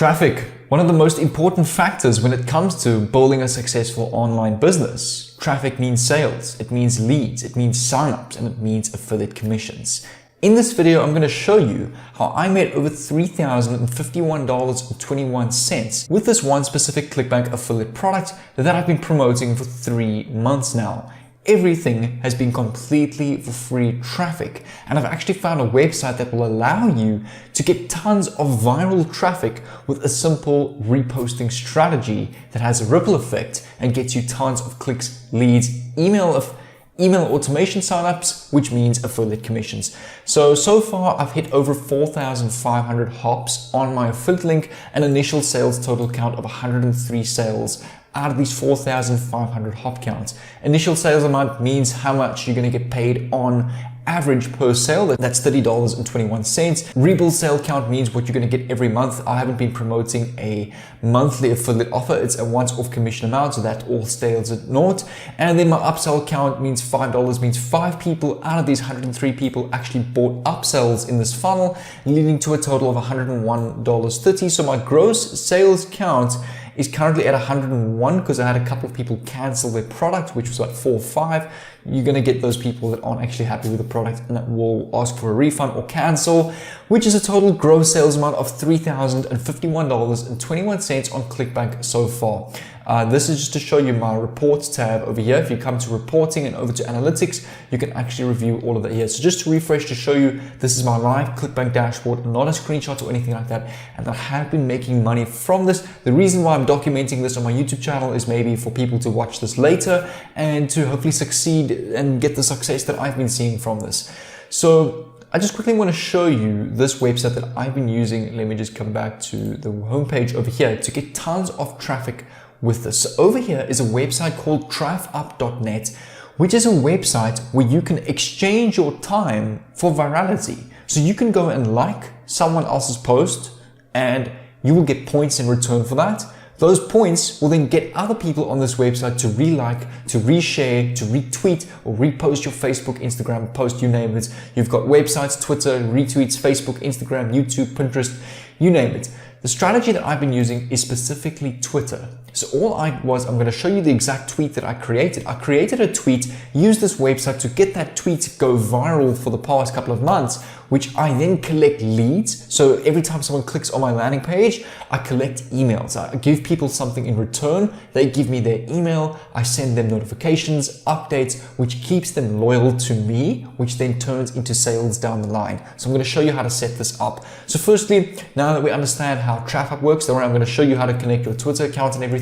Traffic, one of the most important factors when it comes to building a successful online business. Traffic means sales, it means leads, it means signups, and it means affiliate commissions. In this video, I'm going to show you how I made over $3,051.21 with this one specific ClickBank affiliate product that I've been promoting for 3 months now. Everything has been completely for free traffic, and I've actually found a website that will allow you to get tons of viral traffic with a simple reposting strategy that has a ripple effect and gets you tons of clicks, leads, email automation signups, which means affiliate commissions. So far I've hit over 4,500 hops on my affiliate link, an initial sales total count of 103 sales out of these 4,500 hop counts. Initial sales amount means how much you're going to get paid on average per sale. That's $30.21. Rebuild sale count means what you're going to get every month. I haven't been promoting a monthly affiliate offer. It's a once-off commission amount, so that all stays at naught. And then my upsell count means $5, means 5 people out of these 103 people actually bought upsells in this funnel, leading to a total of $101.30. So my gross sales count is currently at 101 because I had a couple of people cancel their product, which was like 4 or 5. You're going to get those people that aren't actually happy with the product and that will ask for a refund or cancel, which is a total gross sales amount of $3,051.21 on ClickBank so far. This is just to show you my reports tab over here. If you come to reporting and over to analytics, you can actually review all of that here. So just to refresh, to show you, this is my live ClickBank dashboard, not a screenshot or anything like that. And I have been making money from this. The reason why I'm documenting this on my YouTube channel is maybe for people to watch this later and to hopefully succeed and get the success that I've been seeing from this. So I just quickly want to show you this website that I've been using. Let me just come back to the homepage over here to get tons of traffic with this. So over here is a website called traffup.net, which is a website where you can exchange your time for virality. So you can go and like someone else's post and you will get points in return for that. Those points will then get other people on this website to re-like, to reshare, to retweet or repost your Facebook, Instagram post, you name it. You've got websites, Twitter, retweets, Facebook, Instagram, YouTube, Pinterest, you name it. The strategy that I've been using is specifically Twitter. So I'm going to show you the exact tweet that I created. I created a tweet, used this website to get that tweet go viral for the past couple of months, which I then collect leads. So every time someone clicks on my landing page, I collect emails. I give people something in return. They give me their email. I send them notifications, updates, which keeps them loyal to me, which then turns into sales down the line. So I'm going to show you how to set this up. So firstly, now that we understand how Traffup works, I'm going to show you how to connect your Twitter account and everything.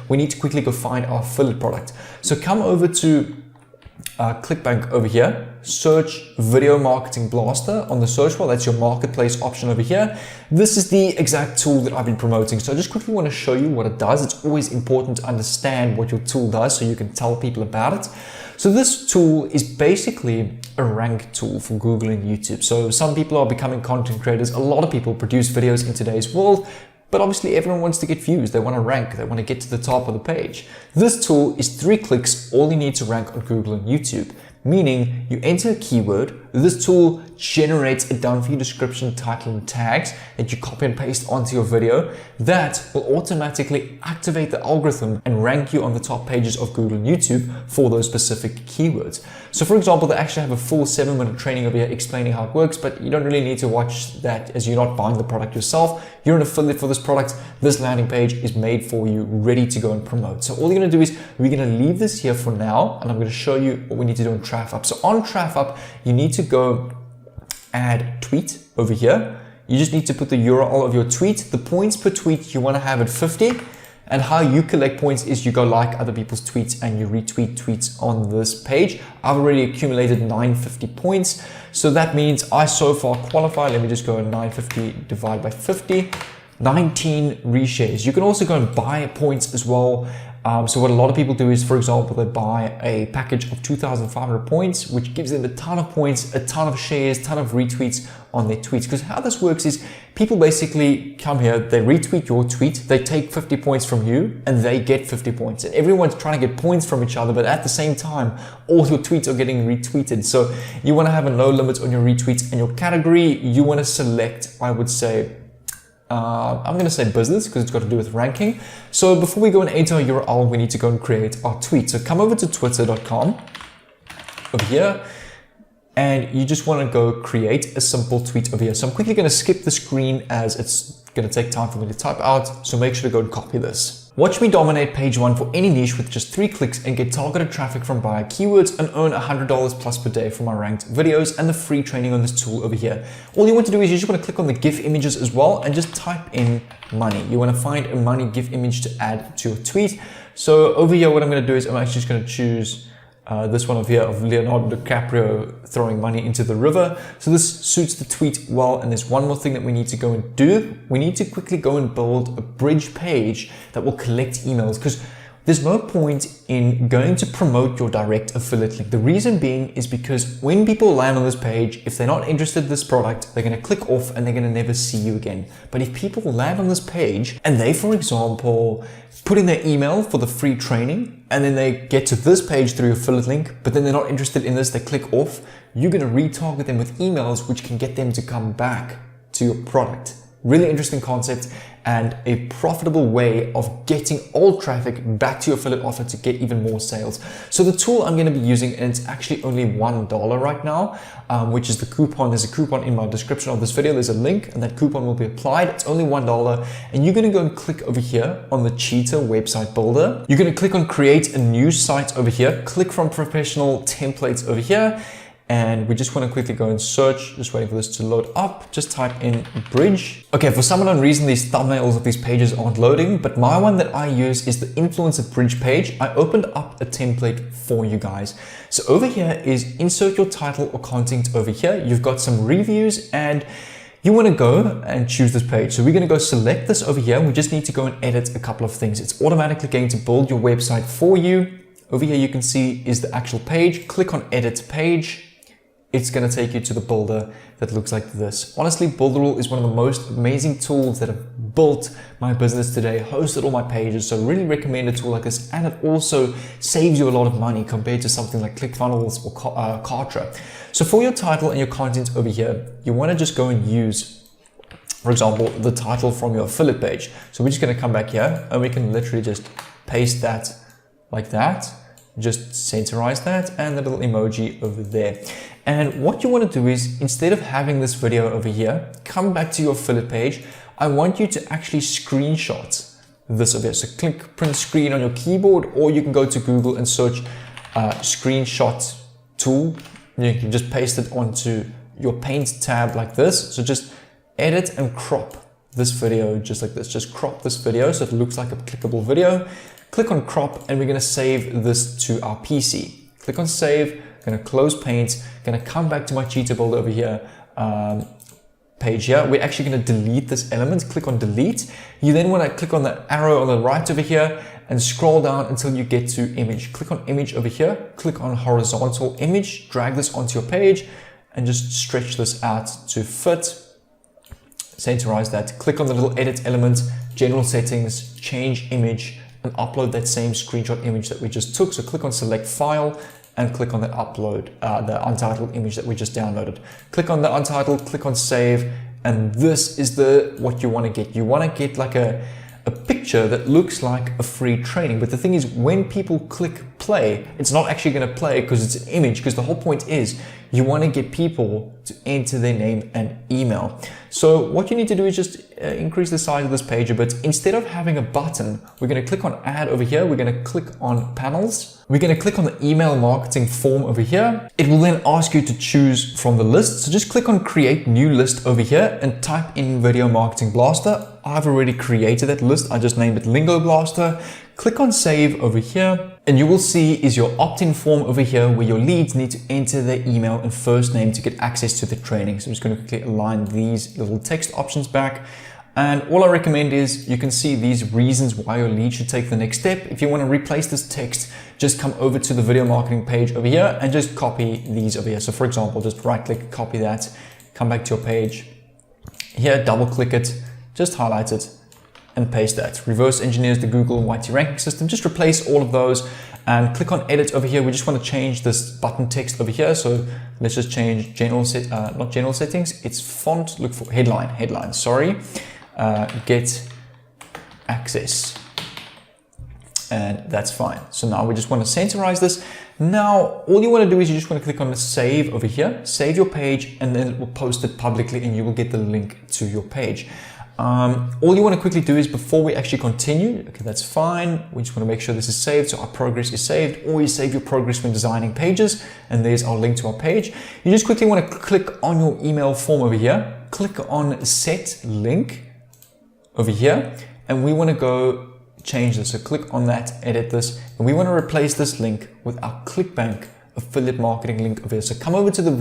We need to quickly go find our affiliate product. So come over to ClickBank over here, search Video Marketing Blaster on the search bar. That's your marketplace option over here. This is the exact tool that I've been promoting. So I just quickly want to show you what it does. It's always important to understand what your tool does so you can tell people about it. So this tool is basically a rank tool for Google and YouTube. So some people are becoming content creators. A lot of people produce videos in today's world. But obviously everyone wants to get views, they want to rank, they want to get to the top of the page. This tool is 3 clicks, all you need to rank on Google and YouTube. Meaning you enter a keyword, this tool generates a done-for-you description, title, and tags that you copy and paste onto your video. That will automatically activate the algorithm and rank you on the top pages of Google and YouTube for those specific keywords. So for example, they actually have a full 7-minute training over here explaining how it works, but you don't really need to watch that as you're not buying the product yourself. You're an affiliate for this product. This landing page is made for you, ready to go and promote. So all you're going to do is we're going to leave this here for now, and I'm going to show you what we need to do on Traffup. So on Traffup, you need to go add tweet over here. You just need to put the URL of your tweet. The points per tweet you want to have at 50. And how you collect points is you go like other people's tweets and you retweet tweets on this page. I've already accumulated 950 points. So that means I so far qualify. Let me just go 950 divided by 50. 19 reshares. You can also go and buy points as well. So what a lot of people do is, for example, they buy a package of 2,500 points, which gives them a ton of points, a ton of shares, ton of retweets on their tweets. Because how this works is people basically come here, they retweet your tweet, they take 50 points from you and they get 50 points. And everyone's trying to get points from each other, but at the same time, all your tweets are getting retweeted. So you want to have a no limit on your retweets, and your category, you want to select, I would say, I'm going to say business because it's got to do with ranking. So before we go and enter our URL, we need to go and create our tweet. So come over to twitter.com over here, and you just want to go create a simple tweet over here. So I'm quickly going to skip the screen as it's going to take time for me to type out. So make sure to go and copy this. Watch me dominate page 1 for any niche with just 3 clicks and get targeted traffic from buyer keywords and earn $100 plus per day for my ranked videos and the free training on this tool over here. All you want to do is you just want to click on the GIF images as well and just type in money. You want to find a money GIF image to add to your tweet. So over here, what I'm going to do is I'm actually just going to choose this one over here of Leonardo DiCaprio throwing money into the river. So this suits the tweet well. And there's one more thing that we need to go and do. We need to quickly go and build a bridge page that will collect emails, because there's no point in going to promote your direct affiliate link. The reason being is because when people land on this page, if they're not interested in this product, they're going to click off and they're going to never see you again. But if people land on this page and they, for example, put in their email for the free training, and then they get to this page through your affiliate link, but then they're not interested in this, they click off, you're going to retarget them with emails, which can get them to come back to your product. Really interesting concept and a profitable way of getting old traffic back to your affiliate offer to get even more sales. So the tool I'm going to be using, and it's actually only $1 right now, which is the coupon. There's a coupon in my description of this video. There's a link and that coupon will be applied. It's only $1 and you're going to go and click over here on the Cheetah website builder. You're going to click on create a new site over here, click from professional templates over here. And we just want to quickly go and search, just waiting for this to load up. Just type in bridge. Okay, for some unknown reason, these thumbnails of these pages aren't loading, but my one that I use is the influencer bridge page. I opened up a template for you guys. So over here is insert your title or content over here. You've got some reviews and you want to go and choose this page. So we're going to go select this over here. We just need to go and edit a couple of things. It's automatically going to build your website for you. Over here, you can see is the actual page. Click on edit page. It's going to take you to the builder that looks like this. Honestly, Builderall is one of the most amazing tools that have built my business today, hosted all my pages. So really recommend a tool like this. And it also saves you a lot of money compared to something like ClickFunnels or Kartra. So for your title and your content over here, you want to just go and use, for example, the title from your affiliate page. So we're just going to come back here and we can literally just paste that like that. Just centerize that and the little emoji over there. And what you want to do is, instead of having this video over here, come back to your affiliate page. I want you to actually screenshot this over here. So click print screen on your keyboard, or you can go to Google and search screenshot tool. You can just paste it onto your paint tab like this. So just edit and crop this video just like this. Just crop this video so it looks like a clickable video. Click on crop and we're going to save this to our PC. Click on save, going to close paint, going to come back to my Cheetah builder over here, page here. We're actually going to delete this element. Click on delete. You then want to click on the arrow on the right over here and scroll down until you get to image. Click on image over here, click on horizontal image, drag this onto your page and just stretch this out to fit. Centerize that. Click on the little edit element, general settings, change image, and upload that same screenshot image that we just took. So click on select file and click on the upload, the untitled image that we just downloaded. Click on the untitled, click on save, and this is what you want to get. You want to get like a picture that looks like a free training. But the thing is, when people click play, it's not actually going to play because it's an image, because the whole point is you want to get people to enter their name and email. So what you need to do is just increase the size of this page a bit. Instead of having a button, we're going to click on add over here. We're going to click on panels. We're going to click on the email marketing form over here. It will then ask you to choose from the list. So just click on create new list over here and type in Video Marketing Blaster. I've already created that list. I just named it Lingo Blaster. Click on save over here and you will see is your opt-in form over here where your leads need to enter their email and first name to get access to the training. So I'm just going to quickly align these little text options back. And all I recommend is you can see these reasons why your lead should take the next step. If you want to replace this text, just come over to the video marketing page over here and just copy these over here. So for example, just right click, copy that, come back to your page here, double click it, just highlight it and paste that. Reverse engineers the Google YT ranking system. Just replace all of those and click on edit over here. We just want to change this button text over here. So let's just change not general settings. It's font, look for headline, sorry. get access. And that's fine. So now we just want to centerize this. Now, all you want to do is you just want to click on the save over here, save your page, and then it will post it publicly and you will get the link to your page. All you want to quickly do is before we actually continue, okay, that's fine. We just want to make sure this is saved. So our progress is saved. Always save your progress when designing pages. And there's our link to our page. You just quickly want to click on your email form over here, click on set link over here, and we want to go change this. So click on that, edit this, and we want to replace this link with our ClickBank affiliate marketing link over here. So come over to the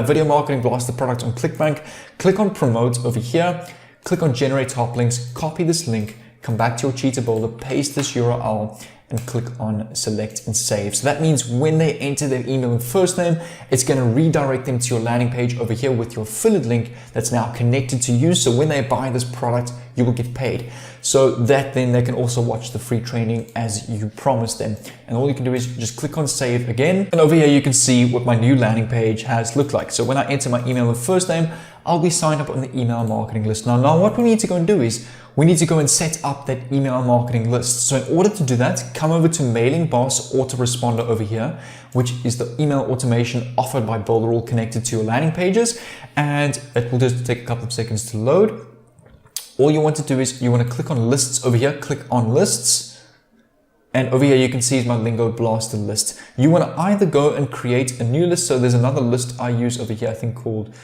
video marketing blast, the product on ClickBank, click on promote over here, click on generate top links, copy this link, come back to your cheetah builder, paste this URL, and click on select and save. So that means when they enter their email and first name, it's going to redirect them to your landing page over here with your affiliate link that's now connected to you. So when they buy this product, you will get paid. So that then they can also watch the free training as you promised them. And all you can do is just click on save again. And over here, you can see what my new landing page has looked like. So when I enter my email and first name, I'll be signed up on the email marketing list. Now what we need to go and do is we need to go and set up that email marketing list. So in order to do that, come over to Mailing Boss Autoresponder over here, which is the email automation offered by Builderall connected to your landing pages. And it will just take a couple of seconds to load. All you want to do is you want to click on lists over here, click on lists. And over here, you can see is my Lingo Blaster list. You want to either go and create a new list. So there's another list I use over here, I think called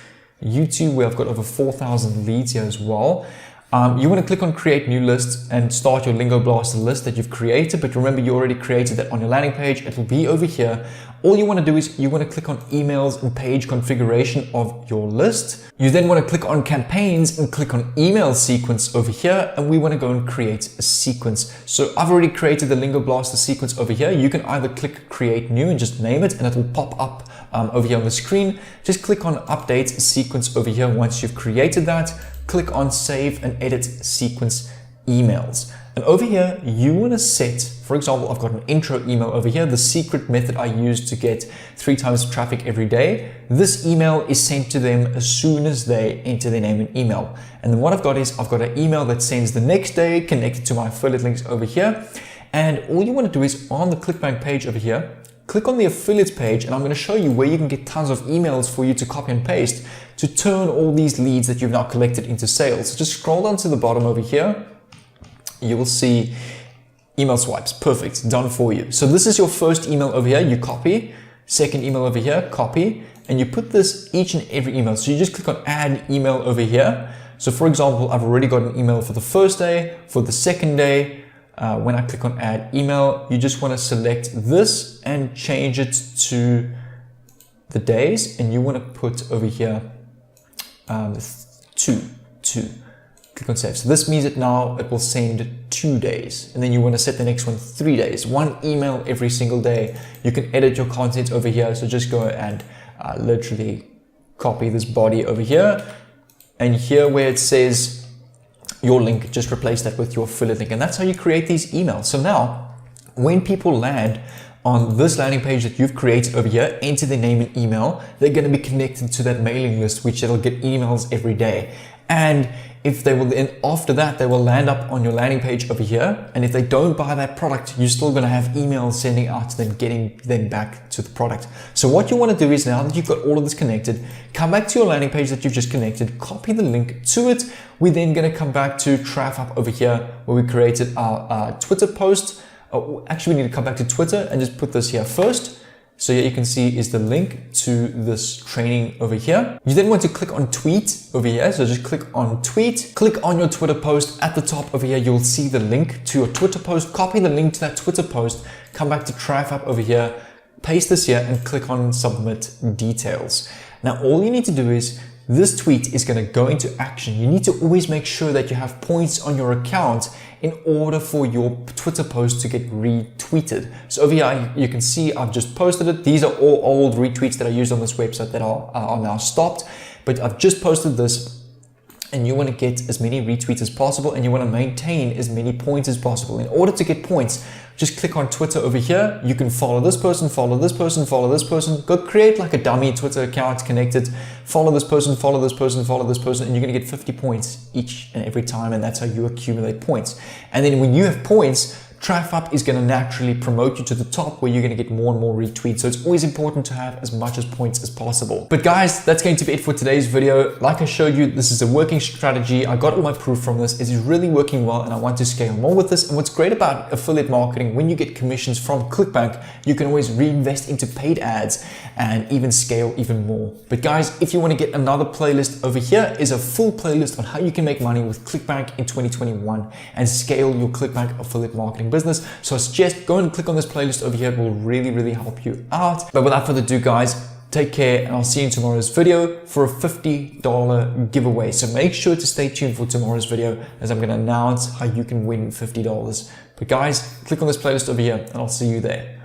YouTube, where I've got over 4,000 leads here as well. You want to click on create new list and start your Lingo Blaster list that you've created. But remember, you already created that on your landing page. It will be over here. All you want to do is you want to click on emails and page configuration of your list. You then want to click on campaigns and click on email sequence over here. And we want to go and create a sequence. So I've already created the Lingo Blaster sequence over here. You can either click create new and just name it and it will pop up over here on the screen. Just click on update sequence over here once you've created that. Click on save and edit sequence emails. And over here, you want to set, for example, I've got an intro email over here, the secret method I use to get 3 times traffic every day. This email is sent to them as soon as they enter their name and email. And then what I've got is I've got an email that sends the next day connected to my affiliate links over here. And all you want to do is on the ClickBank page over here, click on the affiliates page, and I'm going to show you where you can get tons of emails for you to copy and paste to turn all these leads that you've now collected into sales. So just scroll down to the bottom over here. You will see email swipes. Perfect. Done for you. So this is your first email over here. You copy. Second email over here, copy. And you put this each and every email. So you just click on add email over here. So for example, I've already got an email for the first day, for the second day. When I click on add email, you just want to select this and change it to the days, and you want to put over here two. Click on save. So this means that now it will send 2 days, and then you want to set the next one 3 days, 1 email every single day. You can edit your content over here. So just go and literally copy this body over here, and here where it says your link, just replace that with your affiliate link. And that's how you create these emails. So now when people land on this landing page that you've created over here, enter their name and email, they're going to be connected to that mailing list, which they'll get emails every day. And if they will then after that, they will land up on your landing page over here. And if they don't buy that product, you're still going to have emails sending out to them, getting them back to the product. So what you want to do is now that you've got all of this connected, come back to your landing page that you've just connected, copy the link to it. We're then going to come back to TraffUp over here where we created our Twitter post. Actually, we need to come back to Twitter and just put this here first. So here you can see is the link to this training over here. You then want to click on tweet over here. So just click on tweet, click on your Twitter post at the top over here. You'll see the link to your Twitter post, copy the link to that Twitter post, come back to TraffUp over here, paste this here and click on submit details. Now, all you need to do is this tweet is going to go into action. You need to always make sure that you have points on your account in order for your Twitter post to get retweeted. So over here, you can see I've just posted it. These are all old retweets that I used on this website that are now stopped, but I've just posted this. and you want to get as many retweets as possible, and you want to maintain as many points as possible. In order to get points, just click on Twitter over here. You can follow this person, follow this person, follow this person. Go create like a dummy Twitter account, connect it, follow this person, follow this person, follow this person, and you're going to get 50 points each and every time, and that's how you accumulate points. And then when you have points, TraffUp is going to naturally promote you to the top where you're going to get more and more retweets. So it's always important to have as much as points as possible. But guys, that's going to be it for today's video. Like I showed you, this is a working strategy. I got all my proof from this. It is really working well, and I want to scale more with this. And what's great about affiliate marketing, when you get commissions from ClickBank, you can always reinvest into paid ads and even scale even more. But guys, if you want to get another playlist, over here is a full playlist on how you can make money with ClickBank in 2021 and scale your ClickBank affiliate marketing business. So I suggest go and click on this playlist over here. It will really help you out. But without further ado, guys, take care, and I'll see you in tomorrow's video for a $50 giveaway. So make sure to stay tuned for tomorrow's video, as I'm going to announce how you can win $50. But guys, click on this playlist over here, and I'll see you there.